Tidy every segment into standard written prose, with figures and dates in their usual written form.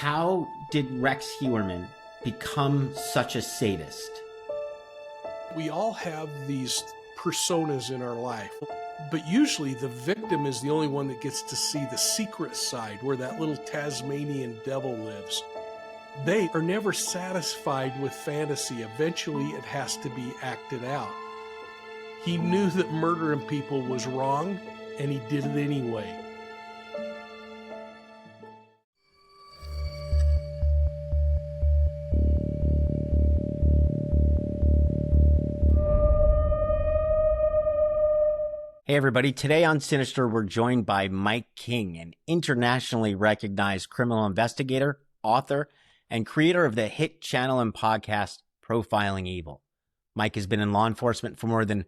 How did Rex Heuermann become such a sadist? We all have these personas in our life, but usually the victim is the only one that gets to see the secret side where that little Tasmanian devil lives. They are never satisfied with fantasy. Eventually it has to be acted out. He knew that murdering people was wrong, and he did it anyway. Hey everybody, today on Sinister, we're joined by Mike King, an internationally recognized criminal investigator, author, and creator of the hit channel and podcast, Profiling Evil. Mike has been in law enforcement for more than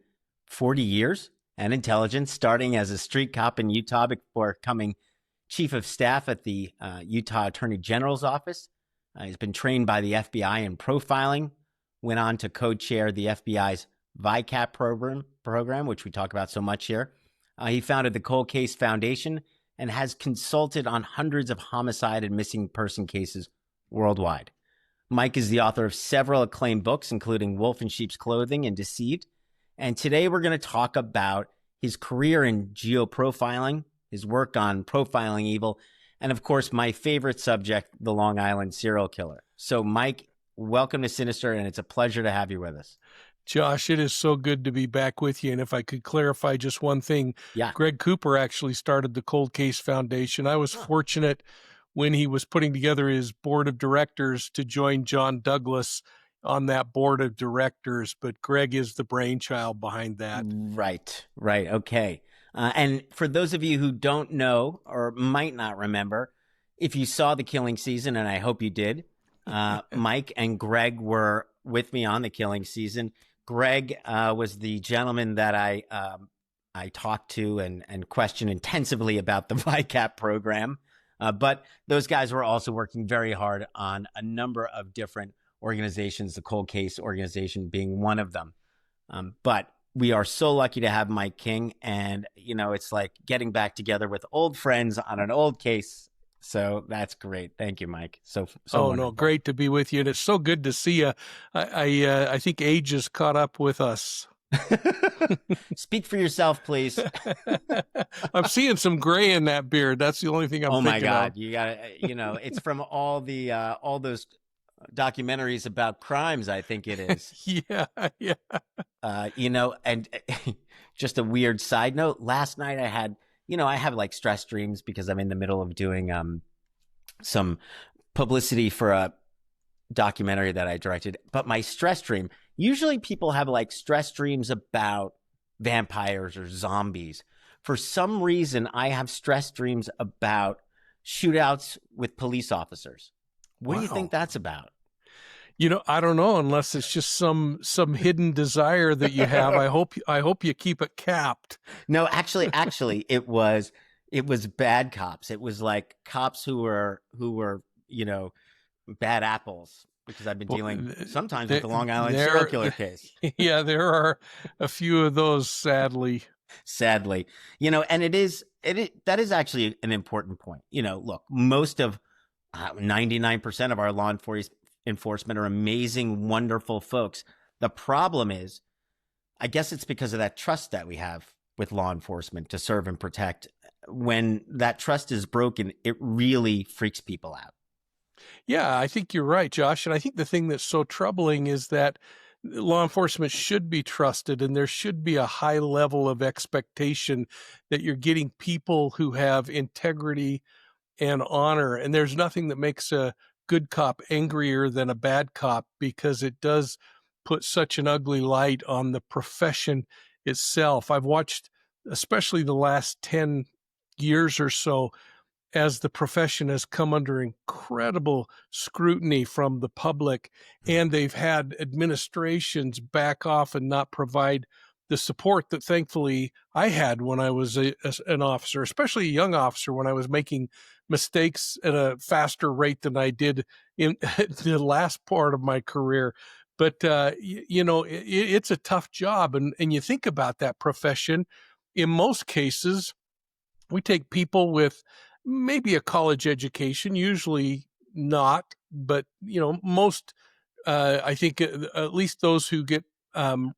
40 years and intelligence, starting as a street cop in Utah before becoming chief of staff at the Utah Attorney General's office. He's been trained by the FBI in profiling, went on to co-chair the FBI's VICAP program, which we talk about so much here. He founded the Cold Case Foundation and has consulted on hundreds of homicide and missing person cases worldwide. Mike is the author of several acclaimed books, including Wolf in Sheep's Clothing and Deceived. And today we're going to talk about his career in geoprofiling, his work on profiling evil, and of course, my favorite subject, the Long Island serial killer. So Mike, welcome to Sinister, and it's a pleasure to have you with us. Josh, it is so good to be back with you. And if I could clarify just one thing, Greg Cooper actually started the Cold Case Foundation. I was fortunate when he was putting together his board of directors to join John Douglas on that board of directors, but Greg is the brainchild behind that. Right. Okay. And for those of you who don't know or might not remember, if you saw The Killing Season, and I hope you did, Mike and Greg were with me on The Killing Season. Greg was the gentleman that I talked to and questioned intensively about the VICAP program. But those guys were also working very hard on a number of different organizations, the Cold Case organization being one of them. But we are so lucky to have Mike King. And, you know, it's like getting back together with old friends on an old case. So that's great. Thank you, Mike. So wonderful. No, great to be with you. And it's so good to see you. I think age has caught up with us. Speak for yourself, please. I'm seeing some gray in that beard. That's the only thing I'm thinking of. Oh my God. You gotta, it's from all those documentaries about crimes, I think it is. Yeah. And just a weird side note. Last night I had, I have like stress dreams because I'm in the middle of doing some publicity for a documentary that I directed. But my stress dream, usually people have like stress dreams about vampires or zombies. For some reason, I have stress dreams about shootouts with police officers. What do you think that's about? I don't know, unless it's just some hidden desire that you have. I hope you keep it capped. No, actually, it was bad cops. It was like cops who were bad apples, because I've been dealing sometimes with the Long Island serial killer case. Yeah, there are a few of those, sadly. And that is actually an important point. Look, most of 99% of our law enforcement are amazing, wonderful folks. The problem is, I guess it's because of that trust that we have with law enforcement to serve and protect. When that trust is broken, it really freaks people out. Yeah, I think you're right, Josh. And I think the thing that's so troubling is that law enforcement should be trusted, and there should be a high level of expectation that you're getting people who have integrity and honor. And there's nothing that makes a good cop angrier than a bad cop, because it does put such an ugly light on the profession itself. I've watched, especially the last 10 years or so, as the profession has come under incredible scrutiny from the public, and they've had administrations back off and not provide the support that thankfully I had when I was an officer, especially a young officer, when I was making mistakes at a faster rate than I did in the last part of my career. But, it's a tough job. And you think about that profession, in most cases, we take people with maybe a college education, usually not, but most, I think, at least those who get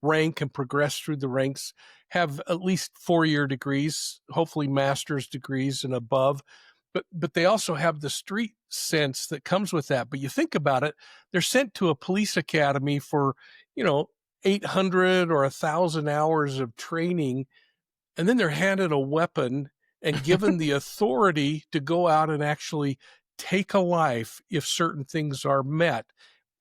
rank and progress through the ranks have at least 4-year degrees, hopefully master's degrees and above. But they also have the street sense that comes with that. But you think about it, they're sent to a police academy for, you know, 800 or 1,000 hours of training, and then they're handed a weapon and given the authority to go out and actually take a life if certain things are met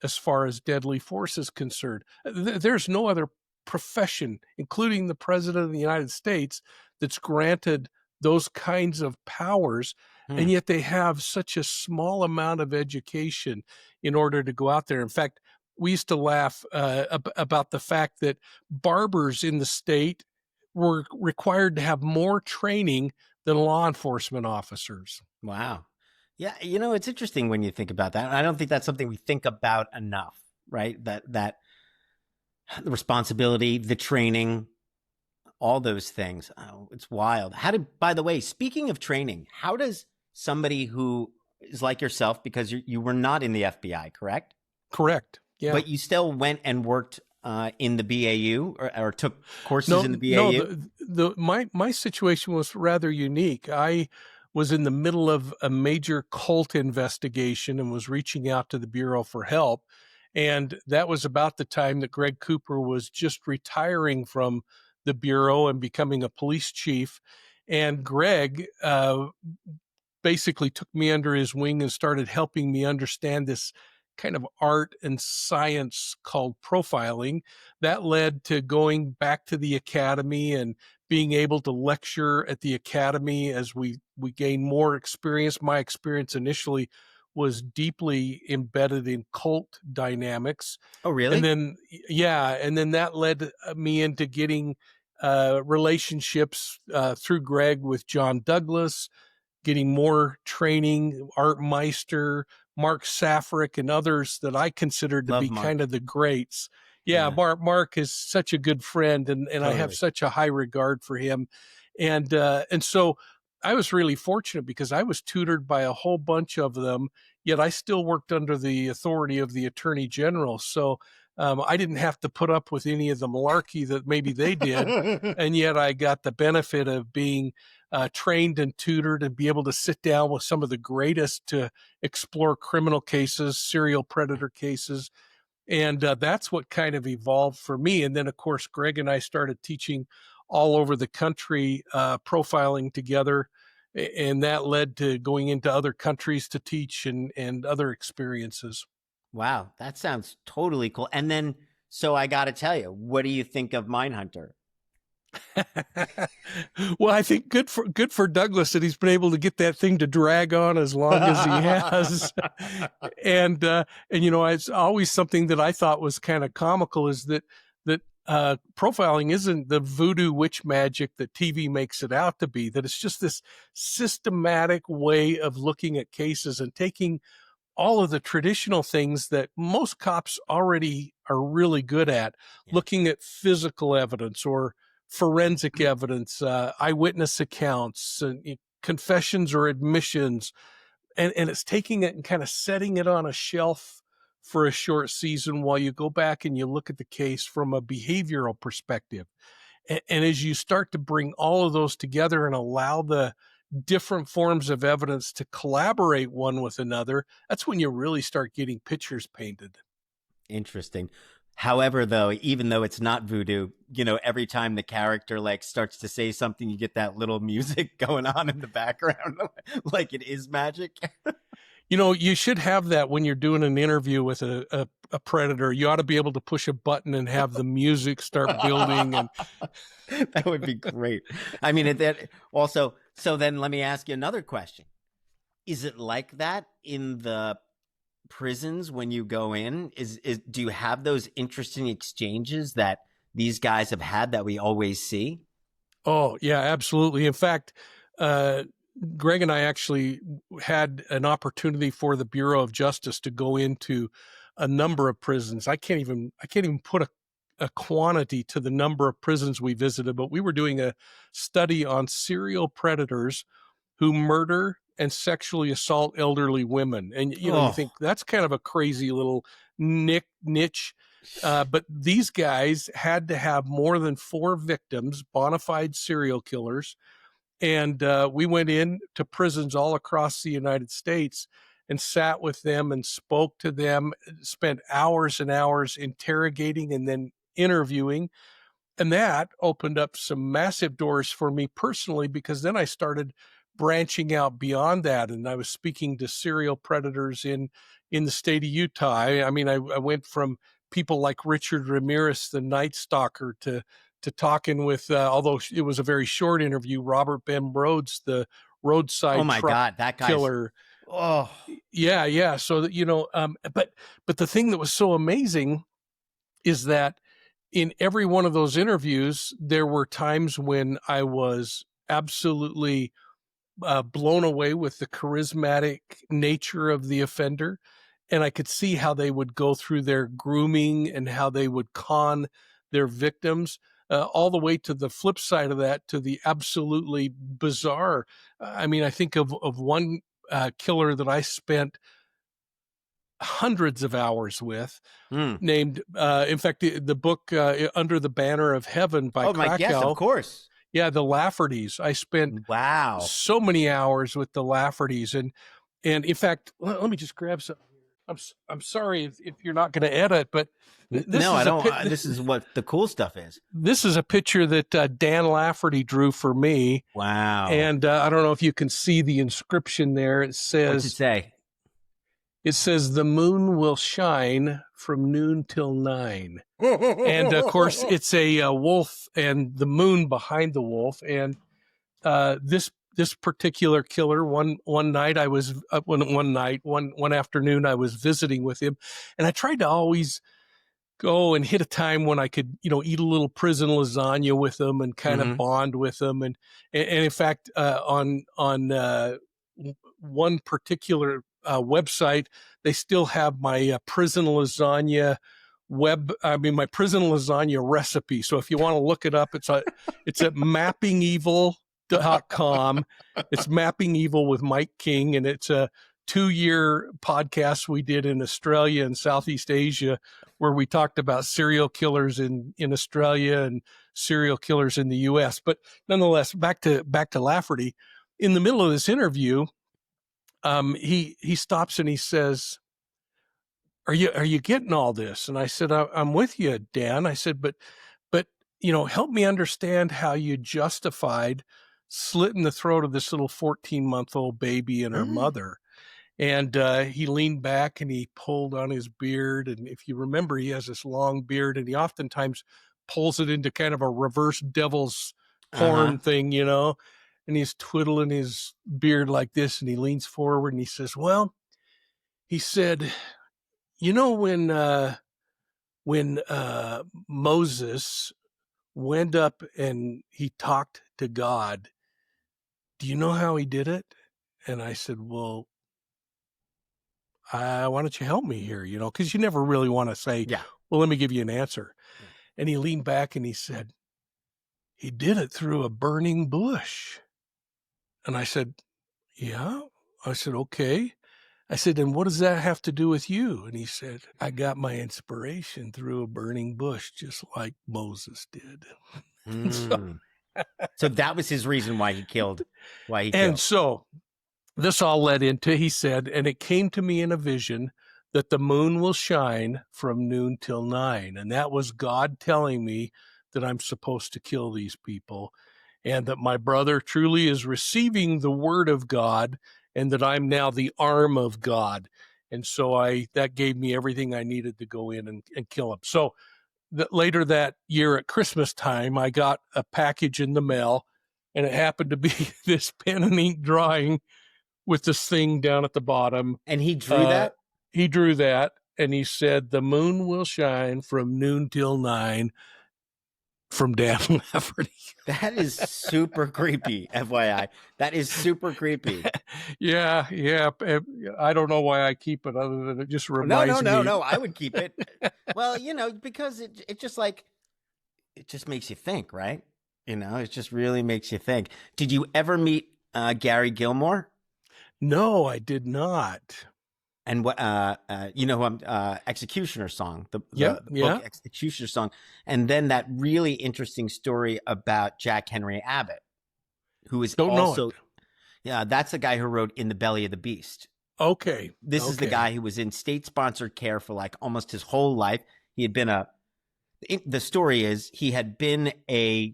as far as deadly force is concerned. There's no other profession, including the president of the United States, that's granted those kinds of powers, and Hmm. yet they have such a small amount of education in order to go out there. In fact, we used to laugh about the fact that barbers in the state were required to have more training than law enforcement officers. Wow. Yeah, it's interesting when you think about that. I don't think that's something we think about enough, right? That the responsibility, the training, all those things. Oh, it's wild. By the way, speaking of training, how does somebody who is like yourself, because you were not in the FBI, correct? Correct. Yeah. But you still went and worked in the BAU or took courses No, in the no. BAU? My situation was rather unique. I was in the middle of a major cult investigation and was reaching out to the Bureau for help. And that was about the time that Greg Cooper was just retiring from the Bureau and becoming a police chief. And Greg basically took me under his wing and started helping me understand this kind of art and science called profiling. That led to going back to the academy and being able to lecture at the academy as we gain more experience. My experience initially was deeply embedded in cult dynamics. Oh, And really? then, yeah, and then that led me into getting relationships through Greg with John Douglas, getting more training, Art Meister, Mark Safrick, and others that I considered to Love be kind Mark. of the greats. Yeah, Yeah, Mark is such a good friend, and I have totally. such a high regard for him, and so I was really fortunate because I was tutored by a whole bunch of them. Yet I still worked under the authority of the Attorney General, so I didn't have to put up with any of the malarkey that maybe they did, and yet I got the benefit of being trained and tutored and be able to sit down with some of the greatest to explore criminal cases, serial predator cases. And that's what kind of evolved for me. And then, of course, Greg and I started teaching all over the country, profiling together. And that led to going into other countries to teach and other experiences. Wow, that sounds totally cool. And then, so I got to tell you, what do you think of Mindhunter? Well, I think good for Douglas that he's been able to get that thing to drag on as long as he has. And it's always something that I thought was kind of comical is that profiling isn't the voodoo witch magic that TV makes it out to be, that it's just this systematic way of looking at cases and taking all of the traditional things that most cops already are really good at, Yeah. looking at physical evidence or forensic evidence, eyewitness accounts, and confessions or admissions, and it's taking it and kind of setting it on a shelf for a short season while you go back and you look at the case from a behavioral perspective. And as you start to bring all of those together and allow the different forms of evidence to collaborate one with another, that's when you really start getting pictures painted. Interesting. However, though, even though it's not voodoo, every time the character like starts to say something, you get that little music going on in the background, like it is magic. You should have that when you're doing an interview with a predator. You ought to be able to push a button and have the music start building. And That would be great. I mean, that also. So then, let me ask you another question: is it like that in the prisons when you go in? Is do you have those interesting exchanges that these guys have had that we always see? oh yeah, absolutely. In fact, uh, Greg and I actually had an opportunity for the Bureau of Justice to go into a number of prisons. I can't even put a quantity to the number of prisons we visited, but we were doing a study on serial predators who murder and sexually assault elderly women. And, you Oh. think that's kind of a crazy little niche. But these guys had to have more than 4 victims, bona fide serial killers. And we went in to prisons all across the United States and sat with them and spoke to them, spent hours and hours interrogating and then interviewing. And that opened up some massive doors for me personally, because then I started branching out beyond that. And I was speaking to serial predators in the state of Utah. I mean, I went from people like Richard Ramirez, the Night Stalker, to talking with, although it was a very short interview, Robert Ben Rhodes, the roadside truck that guy's killer. Oh, Yeah. So that, but the thing that was so amazing is that in every one of those interviews, there were times when I was absolutely blown away with the charismatic nature of the offender. And I could see how they would go through their grooming and how they would con their victims, all the way to the flip side of that, to the absolutely bizarre. I mean, I think of one killer that I spent hundreds of hours with, named, in fact, the book Under the Banner of Heaven by Krakow. Yes, of course. Yeah, the Laffertys. I spent so many hours with the Laffertys, and in fact, let me just grab some. I'm sorry if you're not going to edit, but this is what the cool stuff is. This is a picture that Dan Lafferty drew for me. Wow! And I don't know if you can see the inscription there. It says, "What's it say?" It says, "The moon will shine from noon till 9." And of course, it's a wolf and the moon behind the wolf. And this particular killer, one night I was one afternoon I was visiting with him, and I tried to always go and hit a time when I could, eat a little prison lasagna with them and kind of bond with them. And in fact, on one particular website, they still have my prison lasagna my prison lasagna recipe. So if you want to look it up, it's at mappingevil.com. It's Mapping Evil with Mike King. And it's a 2-year podcast we did in Australia and Southeast Asia, where we talked about serial killers in Australia and serial killers in the US. But nonetheless, back to Lafferty. In the middle of this interview, he stops and he says, Are you getting all this? And I said, I'm with you, Dan. I said, but help me understand how you justified slitting the throat of this little 14-month-old baby and her mother. And he leaned back and he pulled on his beard. And if you remember, he has this long beard, and he oftentimes pulls it into kind of a reverse devil's horn thing, and he's twiddling his beard like this, and he leans forward and he says, well, he said, when Moses went up and he talked to God, do you know how he did it? And I said, well, why don't you help me here? Because you never really want to say, well, let me give you an answer. Yeah. And he leaned back and he said, he did it through a burning bush. And I said, yeah. I said, okay. I said, and what does that have to do with you? And he said, I got my inspiration through a burning bush, just like Moses did. So that was his reason why he killed. So this all led into, he said, and it came to me in a vision that the moon will shine from noon till 9. And that was God telling me that I'm supposed to kill these people, and that my brother truly is receiving the word of God, and that I'm now the arm of God. And so that gave me everything I needed to go in and kill him. So later that year at Christmas time, I got a package in the mail, and it happened to be this pen and ink drawing with this thing down at the bottom. And he drew that? He drew that, and he said, the moon will shine from noon till 9, from Dan Lafferty. That is super creepy, FYI. That is super creepy. Yeah. I don't know why I keep it, other than it just reminds me. No. I would keep it. Well, because it just makes you think, right? It just really makes you think. Did you ever meet Gary Gilmore? No, I did not. And what Executioner Song, Yep, the book yeah. Executioner Song, and then that really interesting story about Jack Henry Abbott, who is Don't know also it. that's the guy who wrote In the Belly of the Beast. Okay, This is the okay. guy who was in state-sponsored care for like almost his whole life. He had been the story is he had been a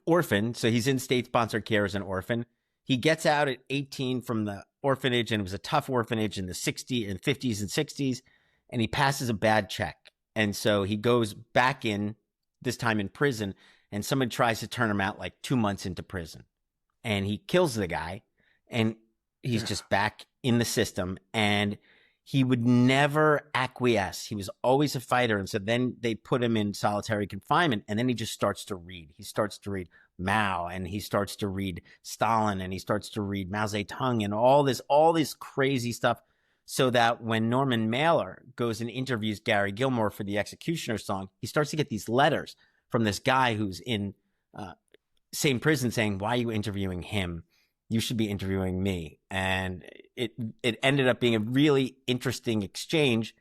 orphan, so he's in state-sponsored care as an orphan. He gets out at 18 from the orphanage, and it was a tough orphanage in the 60s and 50s and 60s, and he passes a bad check. And so he goes back in, this time in prison, and someone tries to turn him out like 2 months into prison. And he kills the guy, and he's just back in the system, and he would never acquiesce. He was always a fighter. And so then they put him in solitary confinement, and then he just starts to read. He starts to read Mao, and he starts to read Stalin, and he starts to read Mao Zedong, and all this crazy stuff. So that when Norman Mailer goes and interviews Gary Gilmore for the Executioner Song, he starts to get these letters from this guy who's in same prison saying, "Why are you interviewing him? You should be interviewing me." And it ended up being a really interesting exchange.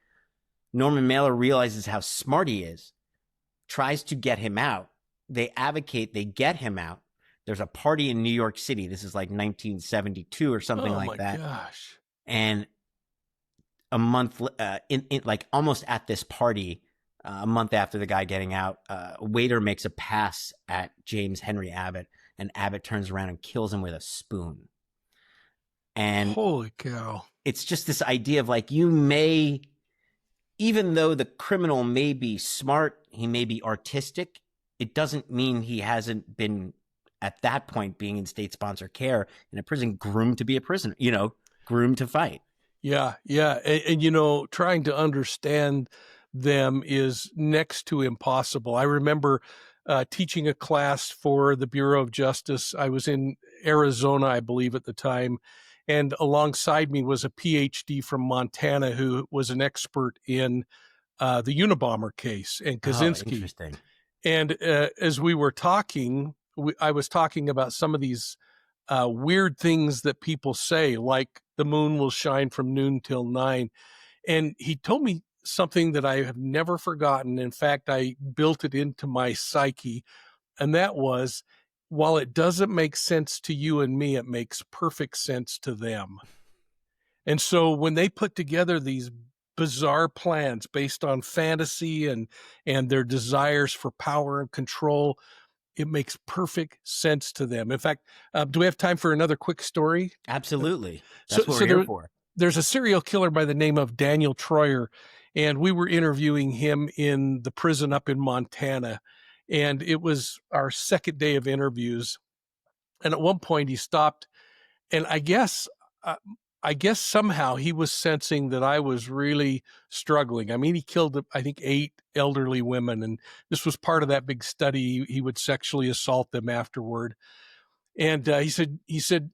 Norman Mailer realizes how smart he is, tries to get him out. They advocate, they get him out. There's a party in New York City. This is like 1972 or something like that. Oh my gosh. And a month, like almost at this party, a month after the guy getting out, a waiter makes a pass at James Henry Abbott, and Abbott turns around and kills him with a spoon. And holy cow. It's just this idea of like, even though the criminal may be smart, he may be artistic, it doesn't mean he hasn't been at that point being in state-sponsored care in a prison, groomed to be a prisoner, groomed to fight. Yeah, yeah. And trying to understand them is next to impossible. I remember teaching a class for the Bureau of Justice. I was in Arizona, I believe, at the time. And alongside me was a PhD from Montana who was an expert in the Unabomber case and Kaczynski. Oh, interesting. And as we were talking, I was talking about some of these weird things that people say, like the moon will shine from noon till 9. And he told me something that I have never forgotten. In fact, I built it into my psyche. And that was, while it doesn't make sense to you and me, it makes perfect sense to them. And so when they put together these bizarre plans based on fantasy and their desires for power and control, it makes perfect sense to them. In fact, do we have time for another quick story? Absolutely. That's what we're here for. There's a serial killer by the name of Daniel Troyer, and we were interviewing him in the prison up in Montana. And it was our second day of interviews. And at one point he stopped, and I guess somehow he was sensing that I was really struggling. I mean, he killed, I think, 8 elderly women, and this was part of that big study. He would sexually assault them afterward. And he said,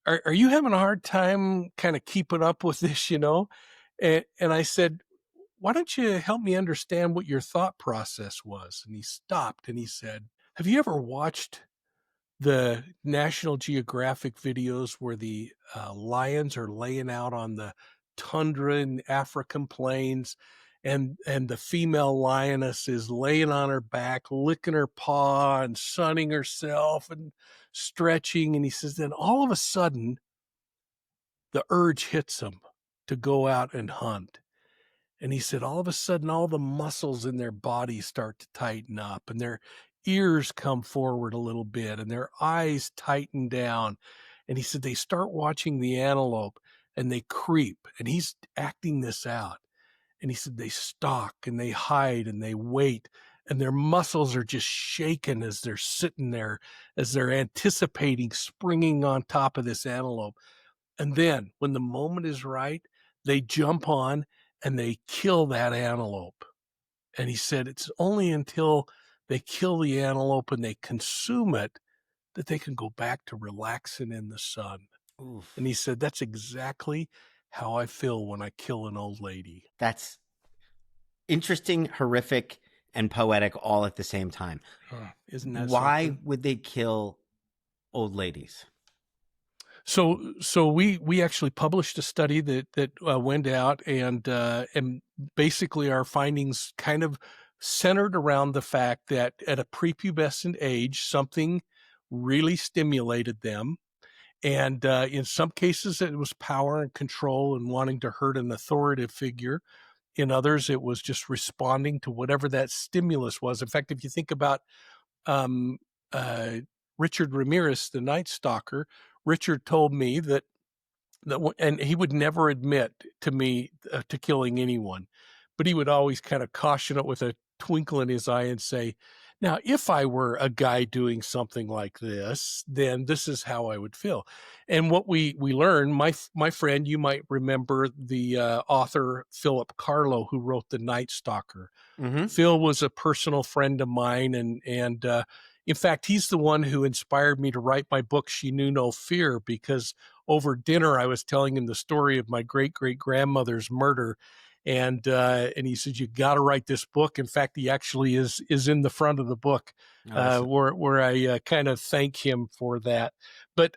are you having a hard time kind of keeping up with this, And I said, why don't you help me understand what your thought process was? And he stopped and he said, have you ever watched the National Geographic videos where the lions are laying out on the tundra in African plains, and the female lioness is laying on her back, licking her paw and sunning herself and stretching? And he says, then all of a sudden, the urge hits him to go out and hunt. And he said, all of a sudden, all the muscles in their body start to tighten up, and their ears come forward a little bit, and their eyes tighten down. And he said, they start watching the antelope and they creep, and he's acting this out. And he said, they stalk and they hide and they wait, and their muscles are just shaking as they're sitting there, as they're anticipating springing on top of this antelope. And then when the moment is right, they jump on and they kill that antelope. And he said, it's only until they kill the antelope and they consume it that they can go back to relaxing in the sun. Oof. And he said, that's exactly how I feel when I kill an old lady. That's interesting, horrific, and poetic all at the same time. Isn't that why something? Would they kill old ladies? So we actually published a study that went out, and basically our findings kind of centered around the fact that at a prepubescent age, something really stimulated them. And in some cases, it was power and control and wanting to hurt an authoritative figure. In others, it was just responding to whatever that stimulus was. In fact, if you think about um, uh, Richard Ramirez, the Night Stalker, Richard told me and he would never admit to me to killing anyone, but he would always kind of caution it with a twinkle in his eye and say, now, if I were a guy doing something like this, then this is how I would feel. And what we learned, my friend, you might remember the author Philip Carlo, who wrote The Night Stalker. Mm-hmm. Phil was a personal friend of mine, and in fact, he's the one who inspired me to write my book, She Knew No Fear, because over dinner I was telling him the story of my great great grandmother's murder, and he said, "You got to write this book." In fact, he actually is in the front of the book, Oh, where I kind of thank him for that. But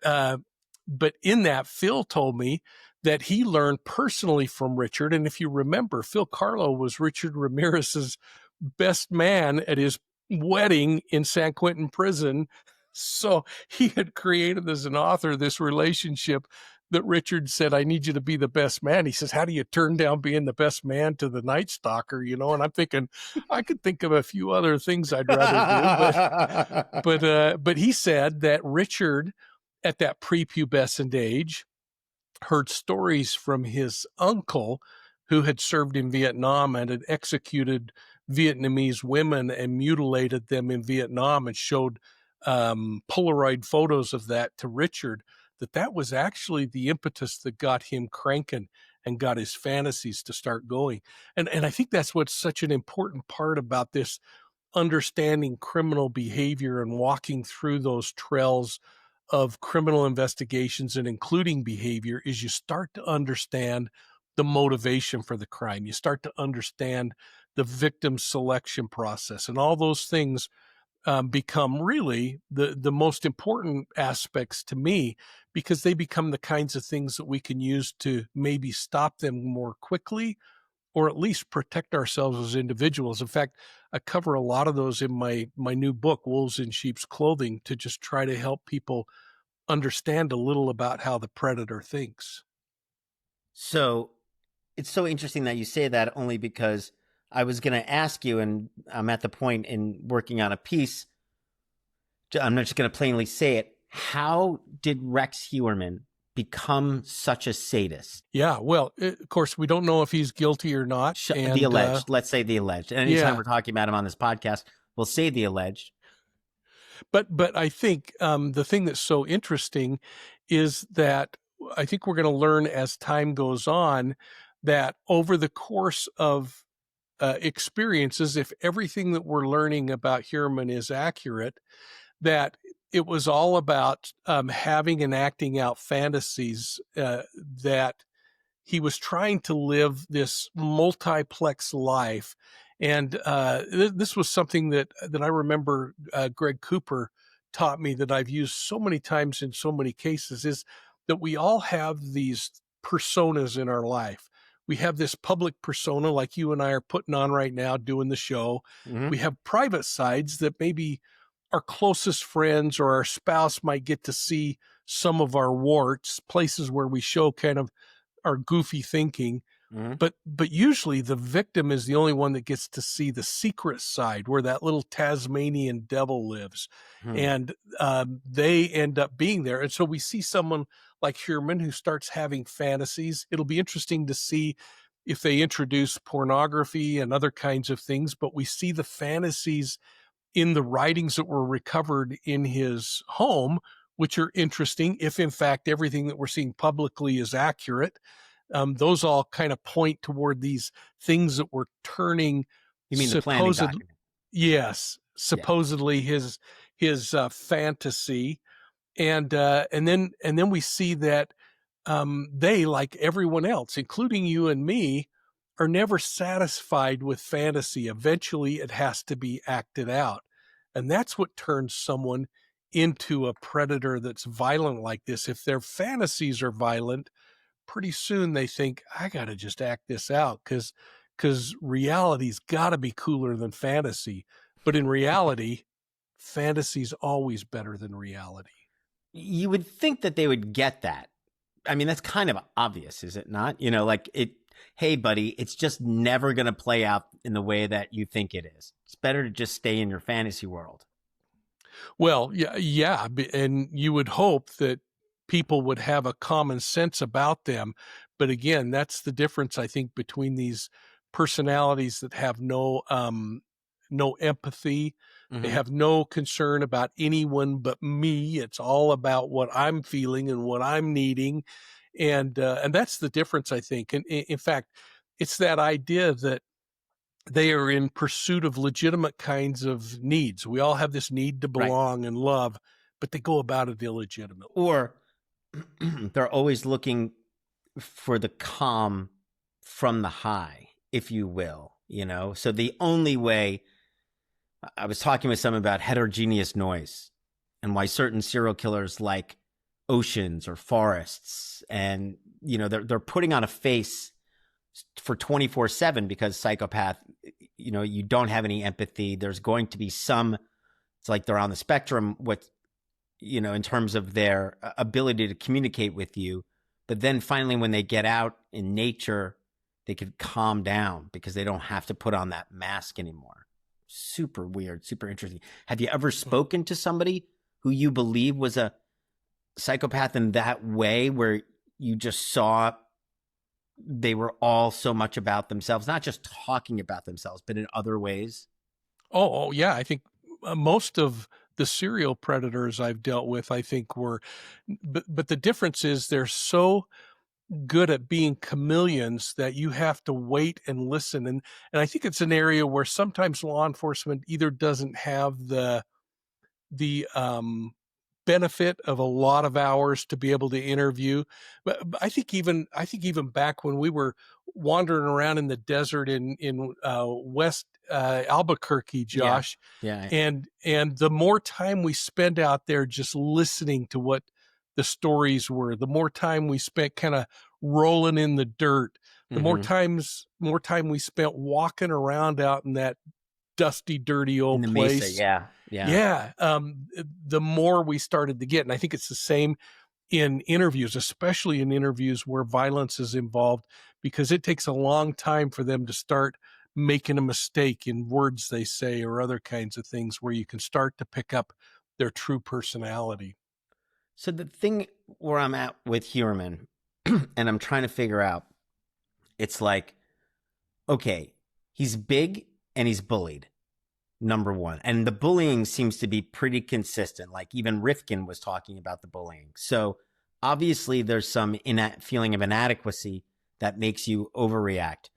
in that, Phil told me that he learned personally from Richard. And if you remember, Phil Carlo was Richard Ramirez's best man at his wedding in San Quentin prison. So he had created as an author this relationship that Richard said, I need you to be the best man. He says, how do you turn down being the best man to the Night Stalker? You know, and I'm thinking, I could think of a few other things I'd rather do, but he said that Richard at that prepubescent age heard stories from his uncle who had served in Vietnam and had executed Vietnamese women and mutilated them in Vietnam, and showed Polaroid photos of that to Richard, that was actually the impetus that got him cranking and got his fantasies to start going. And I think that's what's such an important part about this, understanding criminal behavior and walking through those trails of criminal investigations and including behavior, is you start to understand the motivation for the crime. You start to understand the victim selection process, and all those things become really the most important aspects to me, because they become the kinds of things that we can use to maybe stop them more quickly, or at least protect ourselves as individuals. In fact, I cover a lot of those in my new book, Wolves in Sheep's Clothing, to just try to help people understand a little about how the predator thinks. So it's so interesting that you say that, only because I was going to ask you, and I'm at the point in working on a piece, I'm not just going to plainly say it. How did Rex Heuermann become such a sadist? Yeah, well, of course, we don't know if he's guilty or not. The alleged. Let's say the alleged. And anytime we're talking about him on this podcast, we'll say the alleged. But I think the thing that's so interesting is that I think we're going to learn as time goes on that over the course of experiences, if everything that we're learning about Heuermann is accurate, that it was all about having and acting out fantasies, that he was trying to live this multiplex life. And this was something that I remember Greg Cooper taught me, that I've used so many times in so many cases, is that we all have these personas in our life. We have this public persona like you and I are putting on right now, doing the show. Mm-hmm. We have private sides that maybe our closest friends or our spouse might get to see some of our warts, places where we show kind of our goofy thinking. Mm-hmm. But usually the victim is the only one that gets to see the secret side, where that little Tasmanian devil lives. And they end up being there. And so we see someone like Heuermann who starts having fantasies. It'll be interesting to see if they introduce pornography and other kinds of things, but we see the fantasies in the writings that were recovered in his home, which are interesting. If in fact everything that we're seeing publicly is accurate, those all kind of point toward these things that were turning. You mean the planning document? Yes, supposedly his fantasy, and then we see that they, like everyone else, including you and me, are never satisfied with fantasy. Eventually, it has to be acted out, and that's what turns someone into a predator that's violent like this, if their fantasies are violent, pretty soon they think, I got to just act this out because reality's got to be cooler than fantasy. But in reality, fantasy's always better than reality. You would think that they would get that. I mean, that's kind of obvious, is it not? You know, like hey, buddy, it's just never going to play out in the way that you think it is. It's better to just stay in your fantasy world. Well, yeah, and you would hope that people would have a common sense about them. But again, that's the difference, I think, between these personalities that have no empathy. They Mm-hmm. have no concern about anyone but me. It's all about what I'm feeling and what I'm needing, and that's the difference, I think. And in fact, it's that idea that they are in pursuit of legitimate kinds of needs. We all have this need to Right. belong and love, but they go about it illegitimately. Or they're always looking for the calm from the high, if you will, you know? So the only way, I was talking with someone about heterogeneous noise and why certain serial killers like oceans or forests, and, you know, they're putting on a face for 24/7 because psychopath, you know, you don't have any empathy. There's going to be some, it's like they're on the spectrum, what, you know, in terms of their ability to communicate with you. But then finally, when they get out in nature, they could calm down because they don't have to put on that mask anymore. Super weird, super interesting. Have you ever spoken to somebody who you believe was a psychopath in that way, where you just saw they were all so much about themselves, not just talking about themselves, but in other ways? Oh yeah. I think most of the serial predators I've dealt with, I think were, but the difference is they're so good at being chameleons that you have to wait and listen. And I think it's an area where sometimes law enforcement either doesn't have the benefit of a lot of hours to be able to interview. But I think even back when we were wandering around in the desert in West Albuquerque, Yeah. Josh, Yeah. and the more time we spent out there just listening to what the stories were, the more time we spent kind of rolling in the dirt, the Mm-hmm. more time we spent walking around out in that dusty, dirty In old the mesa. place. Yeah. Yeah. Yeah, the more we started to get, and I think it's the same in interviews, especially in interviews where violence is involved, because it takes a long time for them to start making a mistake in words they say or other kinds of things where you can start to pick up their true personality. So the thing where I'm at with Heuermann, and I'm trying to figure out, it's like, okay, he's big and he's bullied, number one. And the bullying seems to be pretty consistent. Like even Rifkin was talking about the bullying. So obviously there's some feeling of inadequacy that makes you overreact.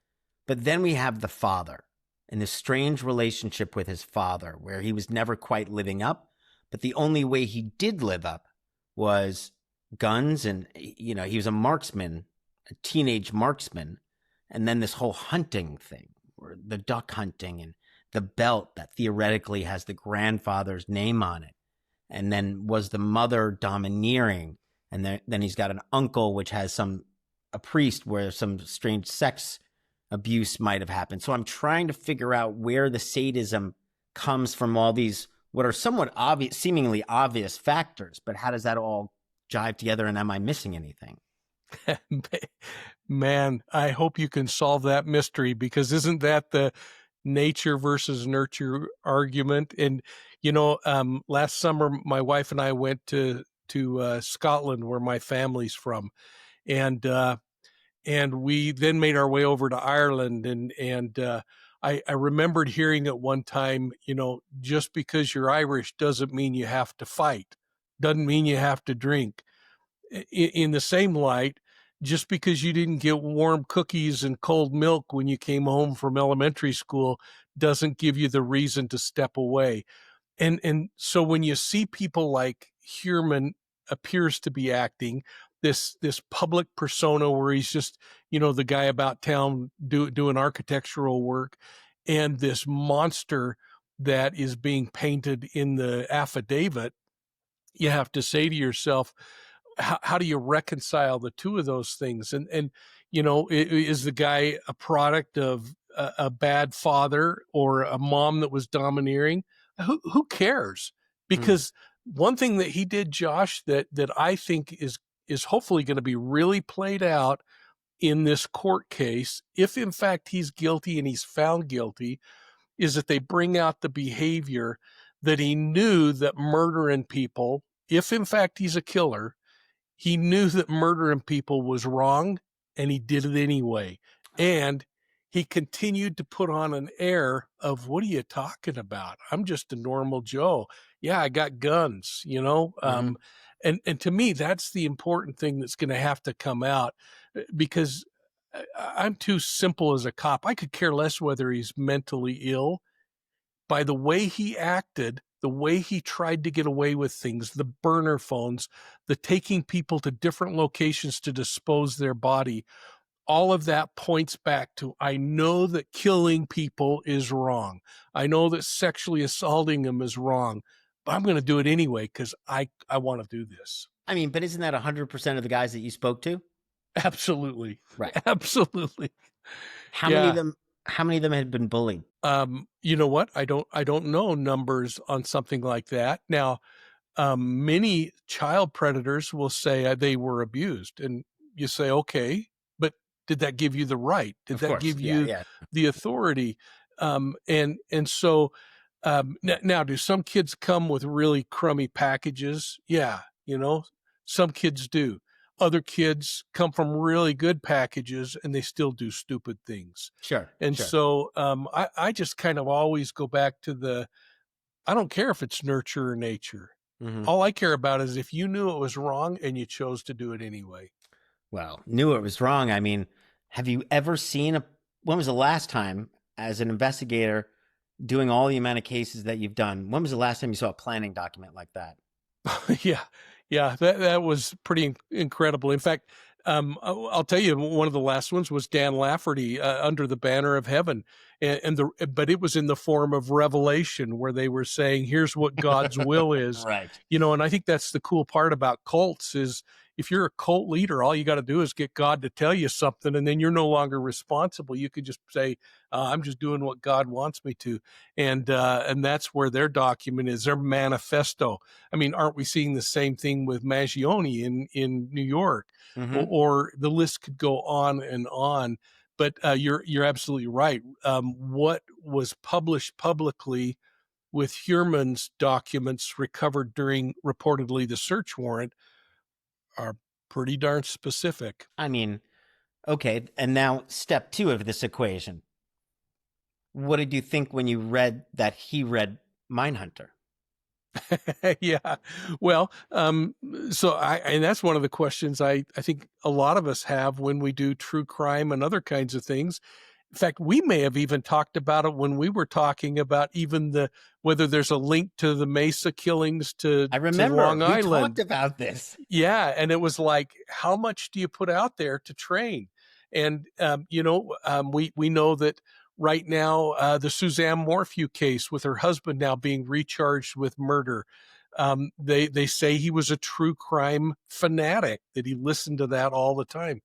But then we have the father and this strange relationship with his father where he was never quite living up. But the only way he did live up was guns. And, you know, he was a marksman, a teenage marksman. And then this whole hunting thing, or the duck hunting and the belt that theoretically has the grandfather's name on it. And then was the mother domineering? And then he's got an uncle, which has a priest where some strange sex abuse might have happened. So I'm trying to figure out where the sadism comes from, all these, what are somewhat obvious, seemingly obvious factors, but how does that all jive together? And am I missing anything? Man, I hope you can solve that mystery, because isn't that the nature versus nurture argument? And last summer my wife and I went to Scotland, where my family's from, and we then made our way over to Ireland, and I remembered hearing at one time, just because you're Irish doesn't mean you have to fight, doesn't mean you have to drink. In the same light, just because you didn't get warm cookies and cold milk when you came home from elementary school doesn't give you the reason to step away. And so when you see people like Heuermann appears to be acting, this public persona where he's just, the guy about town doing architectural work, and this monster that is being painted in the affidavit, you have to say to yourself, how do you reconcile the two of those things? And is the guy a product of a bad father or a mom that was domineering? Who cares? Hmm. Because one thing that he did, Josh, that I think is hopefully going to be really played out in this court case, if in fact he's guilty and he's found guilty, is that they bring out the behavior that he knew that murdering people, if in fact he's a killer, he knew that murdering people was wrong, and he did it anyway. And he continued to put on an air of, what are you talking about? I'm just a normal Joe. Yeah, I got guns, Hmm. and to me, that's the important thing that's going to have to come out, because I'm too simple as a cop. I could care less whether he's mentally ill. By the way he acted, the way he tried to get away with things, the burner phones, the taking people to different locations to dispose their body, all of that points back to, I know that killing people is wrong. I know that sexually assaulting them is wrong, but I'm going to do it anyway because I want to do this. I mean, but isn't that 100% of the guys that you spoke to? Absolutely. Right. Absolutely. How many of Yeah. them? How many of them had been bullied? You know what? I don't know numbers on something like that. Now, many child predators will say they were abused, and you say, okay, but did that give you the right? Did Of that course. give Yeah. you Yeah. the authority? And so now, do some kids come with really crummy packages? Yeah, some kids do. Other kids come from really good packages, and they still do stupid things. Sure. And Sure. so I just kind of always go back to I don't care if it's nurture or nature. Hmm. All I care about is if you knew it was wrong and you chose to do it anyway. Well, knew it was wrong. I mean, have you ever seen a? When was the last time, as an investigator, doing all the amount of cases that you've done? When was the last time you saw a planning document like that? Yeah, yeah, that was pretty incredible. In fact, I'll tell you, one of the last ones was Dan Lafferty, Under the Banner of Heaven, but it was in the form of revelation, where they were saying, "Here's what God's will is," Right. And I think that's the cool part about cults is, if you're a cult leader, all you got to do is get God to tell you something, and then you're no longer responsible. You could just say, "I'm just doing what God wants me to," and that's where their document is, their manifesto. I mean, aren't we seeing the same thing with Maggioni in New York? Hmm. Or the list could go on and on. But you're absolutely right. What was published publicly with Heuermann's documents recovered during reportedly the search warrant are pretty darn specific. I mean, okay. And now, step two of this equation. What did you think when you read that he read Mindhunter? Yeah. Well, and that's one of the questions I think a lot of us have when we do true crime and other kinds of things. In fact, we may have even talked about it when we were talking about even whether there's a link to the Mesa killings to I remember Long we Island. talked about this. Yeah, and it was like, how much do you put out there to train? And we know that right now, the Suzanne Morphew case with her husband now being recharged with murder. They say he was a true crime fanatic, that he listened to that all the time.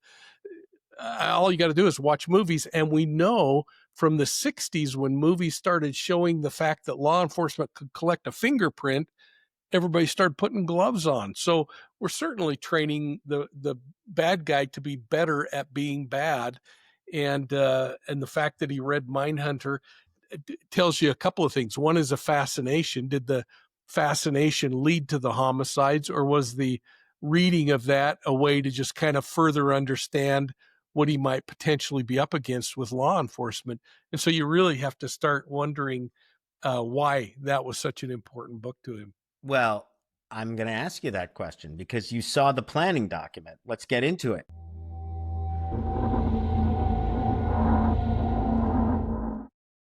All you got to do is watch movies, and we know from the 60s, when movies started showing the fact that law enforcement could collect a fingerprint, everybody started putting gloves on. So we're certainly training the bad guy to be better at being bad. And the fact that he read Mindhunter tells you a couple of things. One is a fascination. Did the fascination lead to the homicides, or was the reading of that a way to just kind of further understand what he might potentially be up against with law enforcement? And so you really have to start wondering why that was such an important book to him. Well, I'm going to ask you that question because you saw the planning document. Let's get into it.